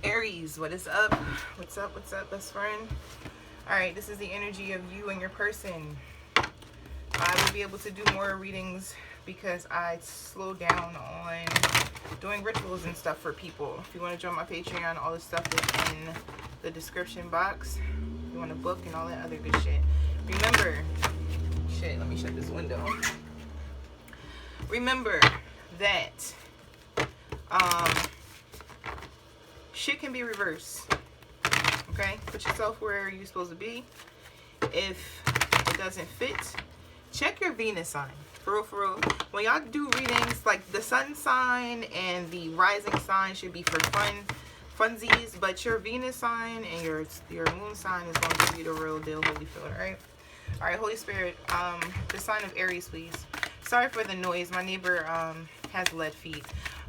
Aries, what is up? What's up? What's up, best friend? Alright, this is the energy of you and your person. I will be able to do more readings because I slowed down on doing rituals and stuff for people. If you want to join my Patreon, all this stuff is in the description box. If you want to book and all that other good shit. Remember, shit, let me shut this window. Remember that shit can be reversed. Okay? Put yourself where you're supposed to be. If it doesn't fit, check your Venus sign. For real. When y'all do readings, like the sun sign and the rising sign should be for funsies, but your Venus sign and your moon sign is going to be the real deal, Holyfield, alright? Alright, Holy Spirit, the sign of Aries, please. Sorry for the noise. My neighbor has lead feet.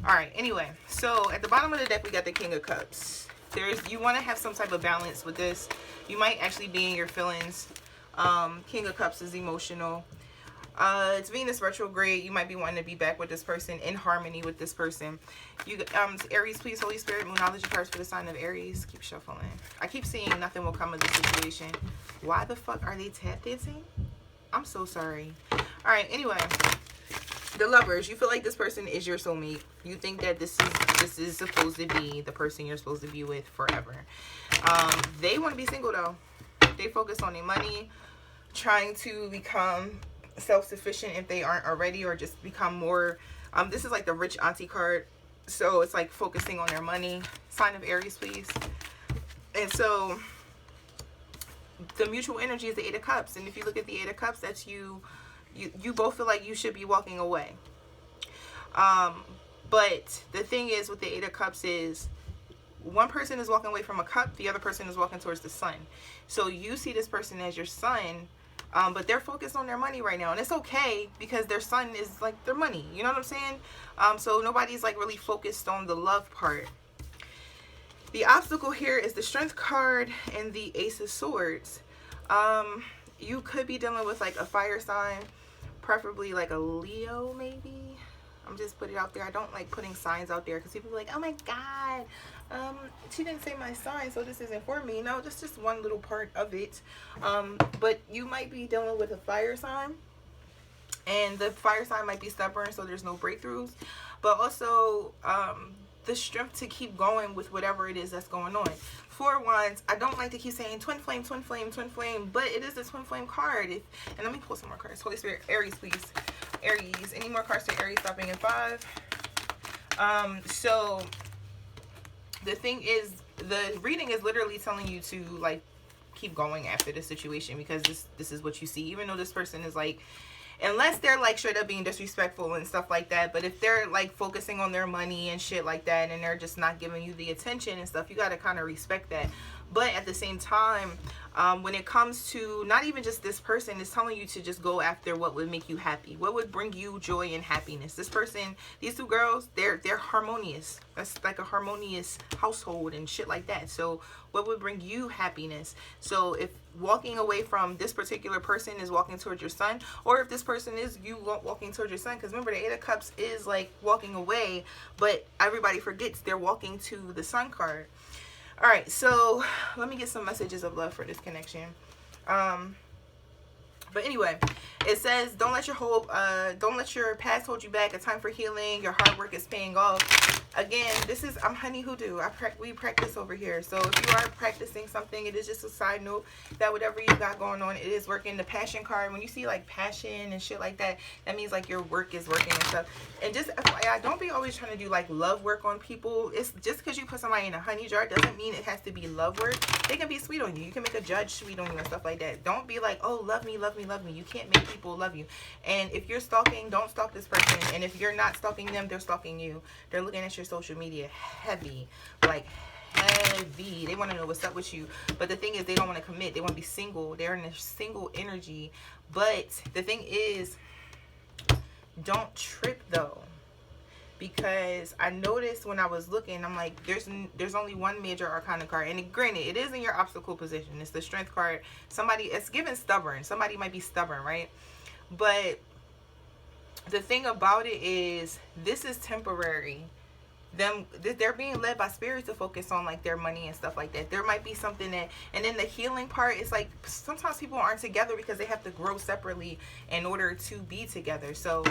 Alright, anyway, so at the bottom of the deck we got the King of Cups. You want to have some type of balance with this. You might actually be in your feelings. King of Cups is emotional. It's Venus retrograde. You might be wanting to be back with this person, in harmony with this person. Aries, please, Holy Spirit, Moonology cards for the sign of Aries. Keep shuffling. I keep seeing nothing will come of this situation. Why the fuck are they tap dancing? I'm so sorry. Alright, anyway. The Lovers, you feel like this person is your soulmate. You think that this is supposed to be the person you're supposed to be with forever. They want to be single though. They focus on their money, trying to become self-sufficient if they aren't already, or just become more. This is like the rich auntie card, so it's like focusing on their money. Sign of Aries, please. And so the mutual energy is the Eight of Cups, and if you look at the Eight of Cups, that's you both feel like you should be walking away. But the thing is with the Eight of Cups is one person is walking away from a cup, the other person is walking towards the sun. So you see this person as your sun, but they're focused on their money right now, and it's okay because their sun is like their money, you know what I'm saying? So nobody's like really focused on the love part. The obstacle here is the Strength card and the Ace of Swords. You could be dealing with like a fire sign, preferably like a Leo maybe. I'm just putting it out there. I don't like putting signs out there because people are like, oh my god, she didn't say my sign, so this isn't for me. No, that's just one little part of it. But you might be dealing with a fire sign, and the fire sign might be stubborn, so there's no breakthroughs, but also the strength to keep going with whatever it is that's going on. Four Wands, I don't like to keep saying twin flame, twin flame, twin flame, but it is the twin flame card. And let me pull some more cards. Holy Spirit, Aries, please. Aries, any more cards to Aries, stopping in 5. So the thing is, the reading is literally telling you to like keep going after the situation, because this is what you see, even though this person is like, unless they're like straight up being disrespectful and stuff like that, but if they're like focusing on their money and shit like that, and they're just not giving you the attention and stuff, you got to kind of respect that. But at the same time, when it comes to not even just this person, it's telling you to just go after what would make you happy, what would bring you joy and happiness. This person, these two girls, they're harmonious. That's like a harmonious household and shit like that. So what would bring you happiness? So if walking away from this particular person is walking towards your sun, or if this person is you walking towards your sun, because remember the Eight of Cups is like walking away, but everybody forgets they're walking to the sun card. All right, so let me get some messages of love for this connection. But anyway, it says, don't let your past hold you back. A time for healing. Your hard work is paying off. Again, I'm Honey Hoodoo. We practice over here. So if you are practicing something, it is just a side note that whatever you got going on, it is working. The passion card, when you see like passion and shit like that, that means like your work is working and stuff. And just FYI, don't be always trying to do like love work on people. It's just because you put somebody in a honey jar doesn't mean it has to be love work. They can be sweet on you. You can make a judge sweet on you and stuff like that. Don't be like, oh, love me, love me, love me. You can't make people love you. And if you're stalking, don't stalk this person. And if you're not stalking them, they're stalking you. They're looking at your social media heavy, like heavy. They want to know what's up with you. But the thing is, they don't want to commit. They want to be single. They're in a single energy. But the thing is, don't trip though, because I noticed when I was looking, I'm like, there's only one major arcana card, and granted, it is in your obstacle position. It's the Strength card. It's given stubborn. Somebody might be stubborn, right? But the thing about it is, this is temporary. they're being led by spirit to focus on like their money and stuff like that. There might be something that, and then the healing part is like sometimes people aren't together because they have to grow separately in order to be together. So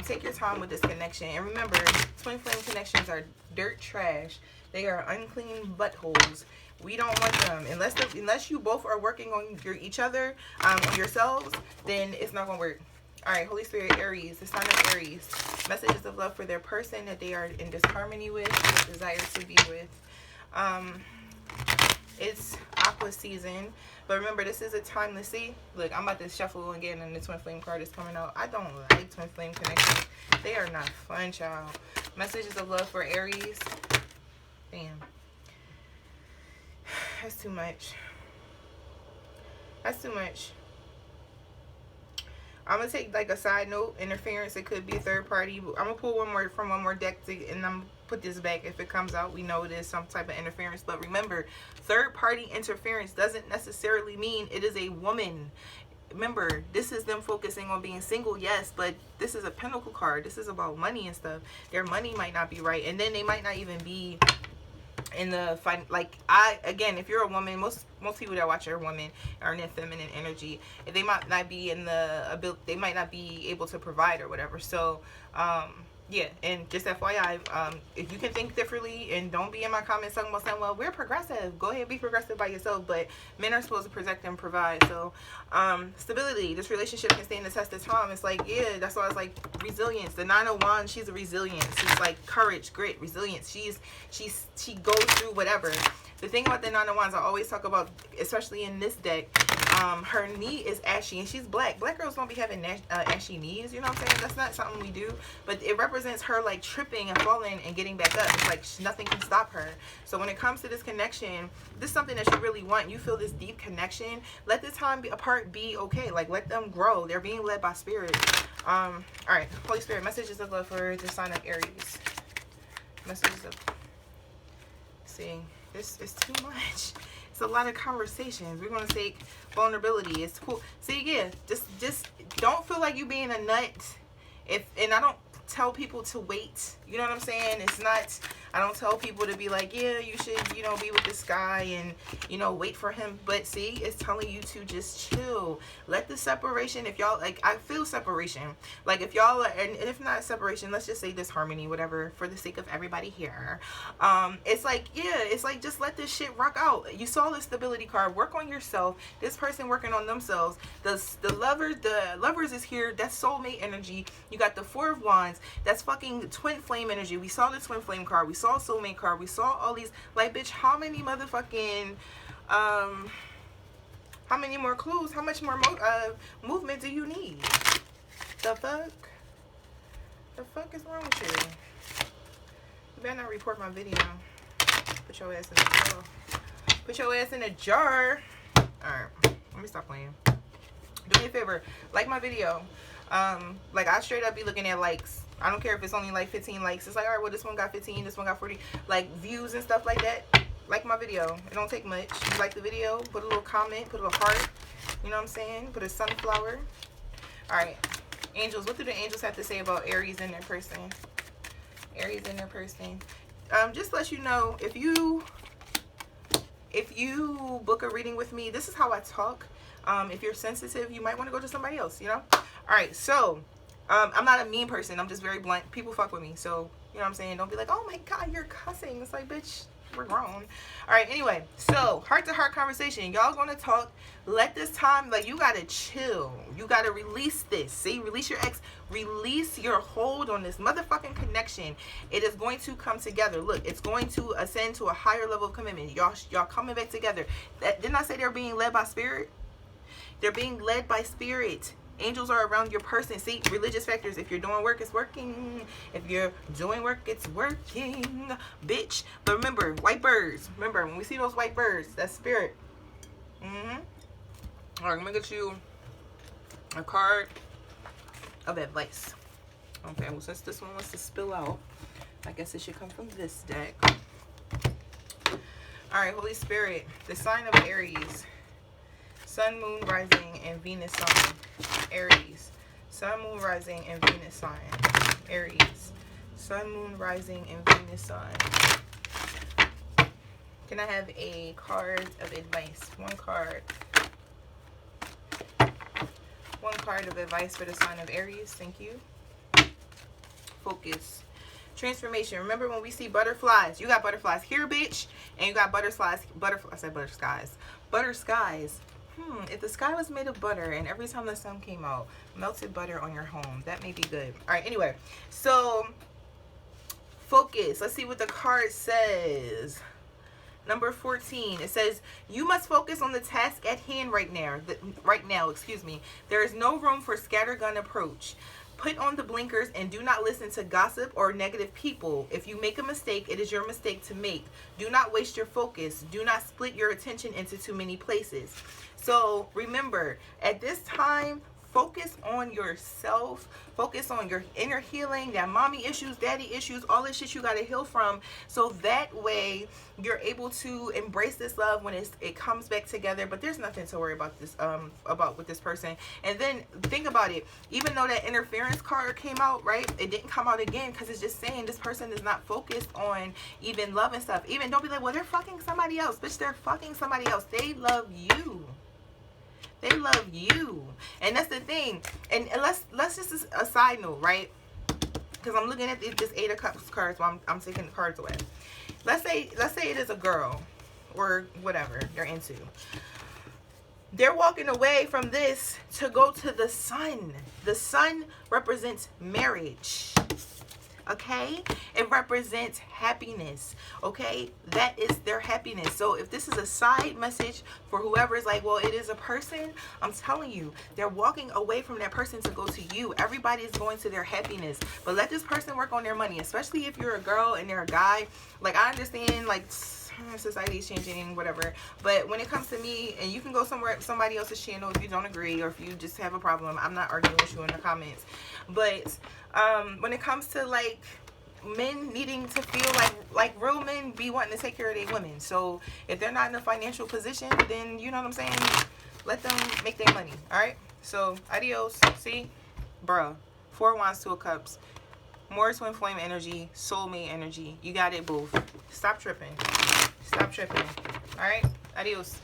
take your time with this connection, and remember, twin flame connections are dirt trash. They are unclean buttholes. We don't want them unless you both are working on each other, on yourselves. Then it's not gonna work. All right, Holy Spirit, Aries, the sign of Aries. Messages of love for their person that they are in disharmony with, desire to be with. It's Aqua season, but remember, this is a time to see. Look, I'm about to shuffle again, and the twin flame card is coming out. I don't like twin flame connections. They are not fun, child. Messages of love for Aries. Damn. That's too much. That's too much. I'm going to take like a side note. Interference. It could be a third party. I'm going to pull one more deck and I'm put this back. If it comes out, we know it is some type of interference. But remember, third party interference doesn't necessarily mean it is a woman. Remember, this is them focusing on being single, yes, but this is a pentacle card. This is about money and stuff. Their money might not be right, and then they might not even be in the fight. Like, again, if you're a woman, most people that watch are women, are in feminine energy. They might not be in the ability, they might not be able to provide or whatever. So yeah, and just FYI, if you can think differently, and don't be in my comments talking about saying, well, we're progressive. Go ahead and be progressive by yourself, but men are supposed to protect and provide. So stability, this relationship can stand the test of time. It's like, yeah, that's why it's like resilience. The Nine of Wands, she's a resilience. She's like courage, grit, resilience. She goes through whatever. The thing about the Nine of Wands, I always talk about, especially in this deck, her knee is ashy, and she's black. Black girls don't be having ashy knees, you know what I'm saying? That's not something we do, but it represents her like tripping and falling and getting back up. It's like nothing can stop her. So when it comes to this connection, this is something that you really want. You feel this deep connection. Let this time apart be okay. Like, let them grow. They're being led by spirit. All right, Holy Spirit, messages of love for the sign of Aries. Messages of, see, this is too much. It's a lot of conversations. We're going to take vulnerability. It's cool. See, yeah, just don't feel like you being a nut. And I don't tell people to wait. You know what I'm saying? It's not, I don't tell people to be like, yeah, you should, you know, be with this guy and, you know, wait for him. But see, it's telling you to just chill. Let the separation, if y'all, like, I feel separation. Like, if y'all are, and if not separation, let's just say disharmony, whatever, for the sake of everybody here. It's like, yeah, it's like, just let this shit rock out. You saw the stability card. Work on yourself. This person working on themselves. The lovers is here. That's soulmate energy. You got the Four of Wands. That's fucking twin flame energy. We saw the twin flame card. We saw soulmate card. We saw all these, like, bitch, how many motherfucking how many more clues, how much more movement do you need? The fuck is wrong with you? You better not report my video. Put your ass in the jar. Put your ass in a jar. Alright, let me stop playing. Do me a favor, like my video. Like, I straight up be looking at likes. I don't care if it's only like 15 likes. It's like, all right, well, this one got 15, this one got 40, like, views and stuff like that. Like my video. It don't take much. You like the video, put a little comment, put a little heart. You know what I'm saying? Put a sunflower. All right, angels. What do the angels have to say about Aries and their person? Aries and their person. Just to let you know, if you book a reading with me, this is how I talk. If you're sensitive, you might want to go to somebody else, you know? All right, so I'm not a mean person. I'm just very blunt. People fuck with me. So, you know what I'm saying? Don't be like, oh my God, you're cussing. It's like, bitch, we're grown. All right, anyway, so heart-to-heart conversation. Y'all gonna talk. Let this time, like, you gotta chill. You gotta release this. See, release your ex. Release your hold on this motherfucking connection. It is going to come together. Look, it's going to ascend to a higher level of commitment. Y'all coming back together. Didn't I say they're being led by spirit? They're being led by spirit. Angels are around your person. See, religious factors. If you're doing work, it's working. If you're doing work, it's working, bitch. But remember, white birds. Remember, when we see those white birds, that's spirit. All right, I'm gonna get you a card of advice. Okay, well, since this one wants to spill out, I guess it should come from this deck. All right, Holy Spirit, the sign of Aries. Sun, Moon, Rising, and Venus sign. Aries. Sun, Moon, Rising, and Venus sign. Aries. Sun, Moon, Rising, and Venus sign. Can I have a card of advice? One card. One card of advice for the sign of Aries. Thank you. Focus. Transformation. Remember when we see butterflies, you got butterflies here, bitch, and you got butterflies. I said butter skies. Butter skies. If the sky was made of butter and every time the sun came out, melted butter on your home, that may be good. All right, anyway, so focus. Let's see what the card says. Number 14, it says, you must focus on the task at hand right now. There is no room for scattergun approach. Put on the blinkers and do not listen to gossip or negative people. If you make a mistake, it is your mistake to make. Do not waste your focus. Do not split your attention into too many places. So remember, at this time, focus on yourself. Focus on your inner healing, that mommy issues, daddy issues, all this shit you got to heal from. So that way you're able to embrace this love when it comes back together. But there's nothing to worry about this with this person. And then think about it. Even though that interference card came out, right? It didn't come out again because it's just saying this person is not focused on even love and stuff. Even don't be like, well, they're fucking somebody else. Bitch, they're fucking somebody else. They love you. They love you. And that's the thing. And let's just a side note, right? Because I'm looking at this 8 of Cups cards while I'm taking the cards away. Let's say it is a girl or whatever you're into. They're walking away from this to go to the sun. The sun represents marriage. Okay, it represents happiness. Okay, that is their happiness. So if this is a side message for whoever is like, well, it is a person, I'm telling you, they're walking away from that person to go to you. Everybody is going to their happiness, but let this person work on their money, especially if you're a girl and they're a guy. Like, I understand, like, society is changing, whatever, but when it comes to me, and you can go somewhere, somebody else's channel if you don't agree or if you just have a problem, I'm not arguing with you in the comments, but when it comes to like men needing to feel like real men be wanting to take care of their women, so if they're not in a financial position, then you know what I'm saying, let them make their money. All right, so adios. See, bruh, 4 Wands, 2 of Cups, more twin flame energy, soulmate energy. You got it both. Stop tripping. Stop tripping. All right, adios.